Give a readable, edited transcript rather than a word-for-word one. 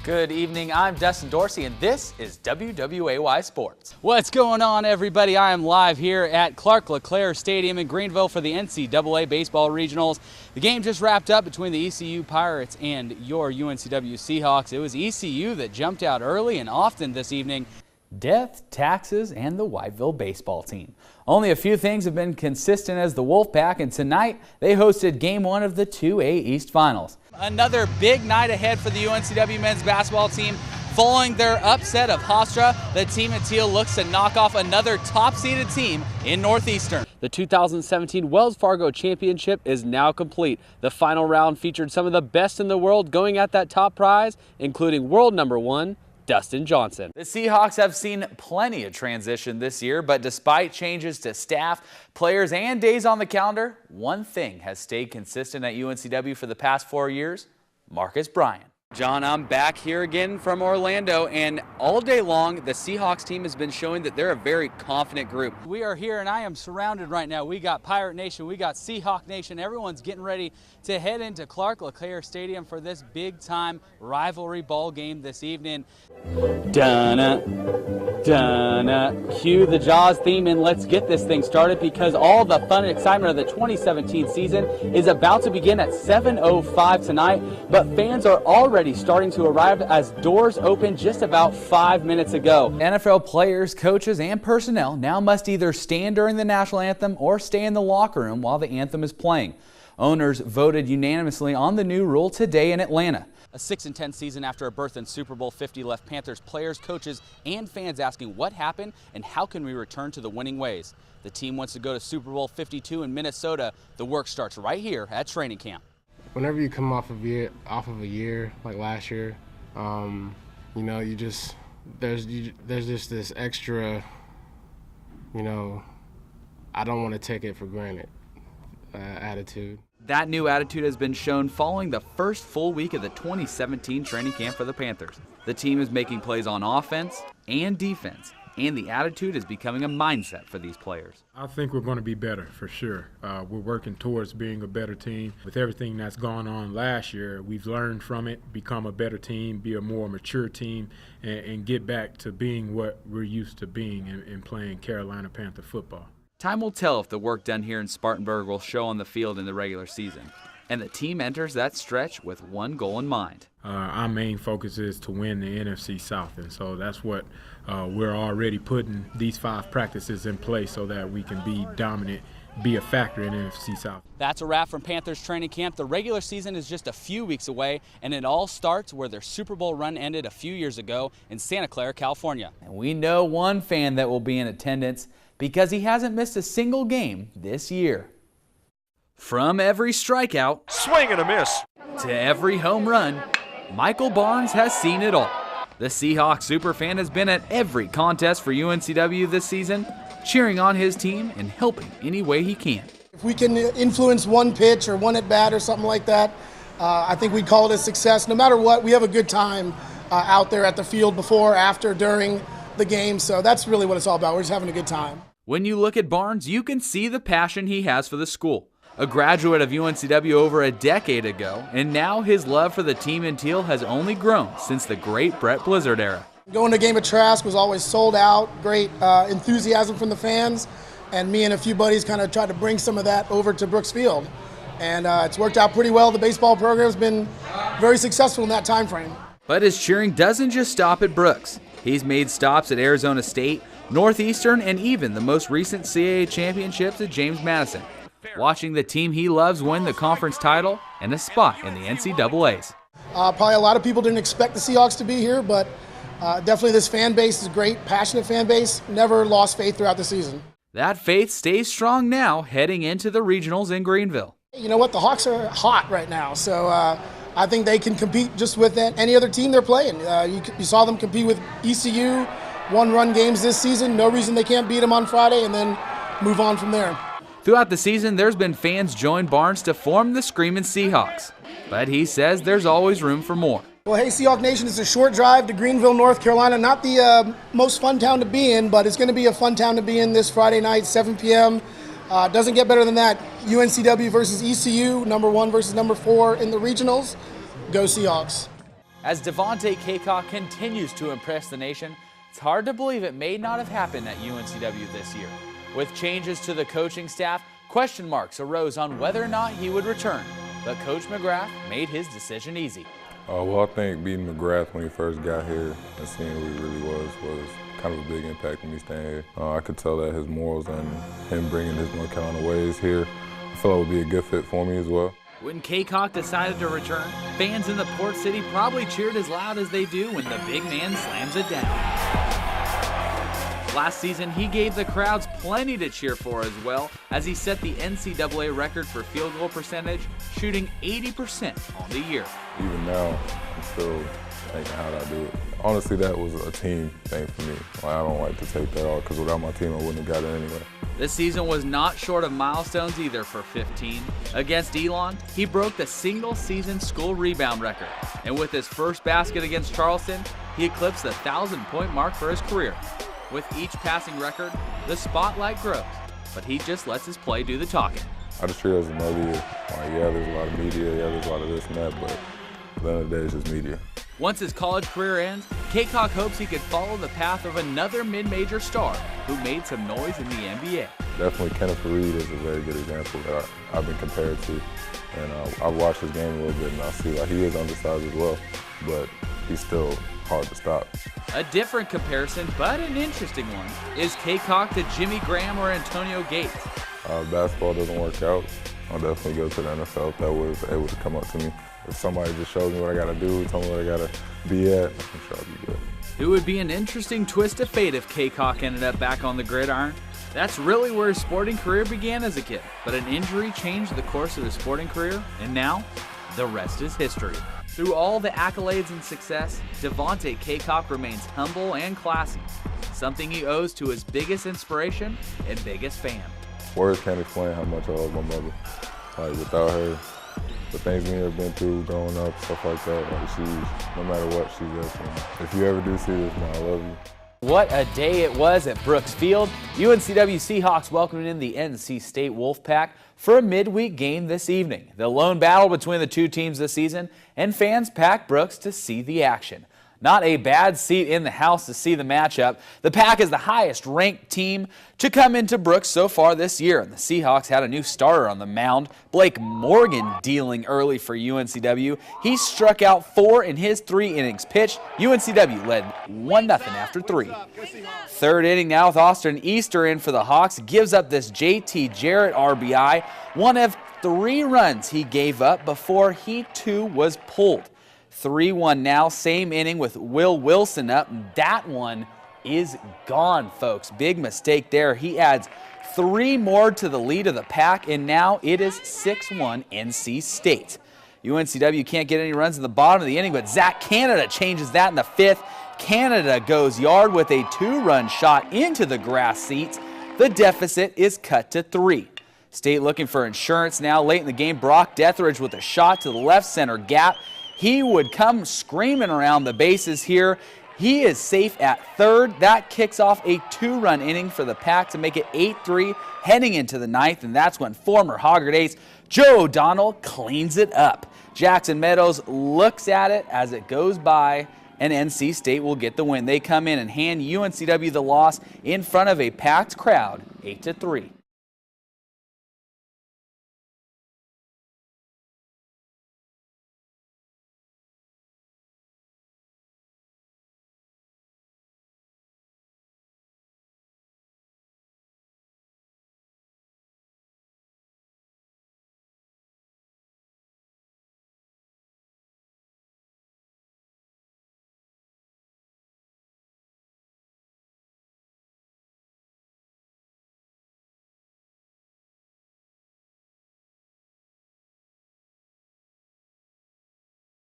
Good evening, I'm Dustin Dorsey, and this is WWAY Sports. What's going on, everybody? I am live here at Clark LeClaire Stadium in Greenville for the NCAA Baseball Regionals. The game just wrapped up between the ECU Pirates and your UNCW Seahawks. It was ECU that jumped out early and often this evening. Death, taxes, and the Whiteville baseball team. Only a few things have been consistent as the Wolfpack, and tonight they hosted Game 1 of the 2A East Finals. Another big night ahead for the UNCW men's basketball team. Following their upset of Hofstra, the team in teal looks to knock off another top-seeded team in Northeastern. The 2017 Wells Fargo Championship is now complete. The final round featured some of the best in the world going at that top prize, including world number 1, Dustin Johnson. The Seahawks have seen plenty of transition this year, but despite changes to staff, players, and days on the calendar, one thing has stayed consistent at UNCW for the past 4 years: Marcus Bryant. John, I'm back here again from Orlando, and all day long the Seahawks team has been showing that they're a very confident group. We are here and I am surrounded right now. We got Pirate Nation, we got Seahawk Nation. Everyone's getting ready to head into Clark LeClaire Stadium for this big time rivalry ball game this evening. Dun-na, dun-na. Cue the Jaws theme and let's get this thing started, because all the fun and excitement of the 2017 season is about to begin at 7:05 tonight, but fans are already starting to arrive as doors open just about 5 minutes ago. NFL players, coaches, and personnel now must either stand during the national anthem or stay in the locker room while the anthem is playing. Owners voted unanimously on the new rule today in Atlanta. A 6-10 season after a berth in Super Bowl 50 left Panthers players, coaches, and fans asking what happened and how can we return to the winning ways. The team wants to go to Super Bowl 52 in Minnesota. The work starts right here at training camp. Whenever you come off of a year like last year, you know, there's just this extra, you know, I don't want to take it for granted attitude. That new attitude has been shown following the first full week of the 2017 training camp for the Panthers. The team is making plays on offense and defense, and the attitude is becoming a mindset for these players. I think we're going to be better for sure. We're working towards being a better team. With everything that's gone on last year, we've learned from it, become a better team, be a more mature team, and get back to being what we're used to being in playing Carolina Panther football. Time will tell if the work done here in Spartanburg will show on the field in the regular season. And the team enters that stretch with one goal in mind. Our main focus is to win the NFC South, and so that's what we're already putting these 5 practices in place so that we can be dominant, be a factor in NFC South. That's a wrap from Panthers training camp. The regular season is just a few weeks away, and it all starts where their Super Bowl run ended a few years ago in Santa Clara, California. And we know one fan that will be in attendance because he hasn't missed a single game this year. From every strikeout, swing and a miss, to every home run, Michael Barnes has seen it all. The Seahawks superfan has been at every contest for UNCW this season, cheering on his team and helping any way he can. If we can influence one pitch or one at bat or something like that, I think we'd call it a success. No matter what, we have a good time out there at the field before, after, during the game, so that's really what it's all about. We're just having a good time. When you look at Barnes, you can see the passion he has for the school. A graduate of UNCW over a decade ago, and now his love for the team in teal has only grown since the great Brett Blizzard era. Going to a game of Trask was always sold out, great enthusiasm from the fans, and me and a few buddies kind of tried to bring some of that over to Brooks Field. And it's worked out pretty well. The baseball program's been very successful in that time frame. But his cheering doesn't just stop at Brooks. He's made stops at Arizona State, Northeastern, and even the most recent CAA championships at James Madison, watching the team he loves win the conference title and a spot in the NCAAs. Probably a lot of people didn't expect the Seahawks to be here, but definitely this fan base is a great, passionate fan base. Never lost faith throughout the season. That faith stays strong now heading into the regionals in Greenville. You know what? The Hawks are hot right now, so I think they can compete just with any other team they're playing. You saw them compete with ECU, one-run games this season. No reason they can't beat them on Friday and then move on from there. Throughout the season, there's been fans join Barnes to form the Screamin' Seahawks, but he says there's always room for more. Well, hey, Seahawk Nation, it's a short drive to Greenville, North Carolina. Not the most fun town to be in, but it's going to be a fun town to be in this Friday night, 7 p.m. Doesn't get better than that. UNCW versus ECU, number 1 versus number 4 in the regionals. Go Seahawks. As Devontae Caycock continues to impress the nation, it's hard to believe it may not have happened at UNCW this year. With changes to the coaching staff, question marks arose on whether or not he would return, but Coach McGrath made his decision easy. Well, I think beating McGrath when he first got here and seeing who he really was kind of a big impact on me staying here. I could tell that his morals and him bringing his North Carolina ways here, I felt it would be a good fit for me as well. When Caycock decided to return, fans in the Port City probably cheered as loud as they do when the big man slams it down. Last season, he gave the crowds plenty to cheer for as well, as he set the NCAA record for field goal percentage, shooting 80% on the year. Even now, I'm still thinking, how did I do it? Honestly, that was a team thing for me. I don't like to take that off, because without my team, I wouldn't have got it anyway. This season was not short of milestones either for 15. Against Elon, he broke the single-season school rebound record, and with his first basket against Charleston, he eclipsed the 1,000-point mark for his career. With each passing record, the spotlight grows, but he just lets his play do the talking. I just treat it as another year. Yeah, there's a lot of media, yeah, there's a lot of this and that, but at the end of the day, it's just media. Once his college career ends, Caycock hopes he could follow the path of another mid-major star who made some noise in the NBA. Definitely Kenneth Reed is a very good example that I've been compared to. And I've watched his game a little bit and I see he is undersized as well, but he's still hard to stop. A different comparison, but an interesting one, is Caycock to Jimmy Graham or Antonio Gates. Basketball doesn't work out, I'll definitely go to the NFL if that was able to come up to me. If somebody just shows me what I gotta do, tell me what I gotta be at, I'm sure I'll be good. It would be an interesting twist of fate if Caycock ended up back on the gridiron. That's really where his sporting career began as a kid, but an injury changed the course of his sporting career, and now, the rest is history. Through all the accolades and success, Devontae Caycock remains humble and classy, something he owes to his biggest inspiration and biggest fan. Words can't explain how much I love my mother. Without her, the things we have been through growing up, stuff like that, she's, no matter what, she's there for me. If you ever do see this, man, I love you. What a day it was at Brooks Field. UNCW Seahawks welcoming in the NC State Wolfpack for a midweek game this evening. The lone battle between the two teams this season, and fans packed Brooks to see the action. Not a bad seat in the house to see the matchup. The Pack is the highest ranked team to come into Brooks so far this year, and the Seahawks had a new starter on the mound, Blake Morgan, dealing early for UNCW. He struck out 4 in his 3 innings pitched. UNCW led 1-0 after 3. Third inning now with Austin Easter in for the Hawks, gives up this JT Jarrett RBI, one of 3 runs he gave up before he too was pulled. 3-1 now, same inning with Will Wilson up. That one is gone, folks. Big mistake there. He adds 3 more to the lead of the Pack, and now it is 6-1 NC State. UNCW can't get any runs in the bottom of the inning, but Zach Canada changes that in the 5th. Canada goes yard with a 2-run shot into the grass seats. The deficit is cut to 3. State looking for insurance now. Late in the game, Brock Deathridge with a shot to the left center gap. He would come screaming around the bases here. He is safe at third. That kicks off a 2-run inning for the Pack to make it 8-3 heading into the 9th, and that's when former Hoggard ace Joe O'Donnell cleans it up. Jackson Meadows looks at it as it goes by, and NC State will get the win. They come in and hand UNCW the loss in front of a packed crowd, 8-3.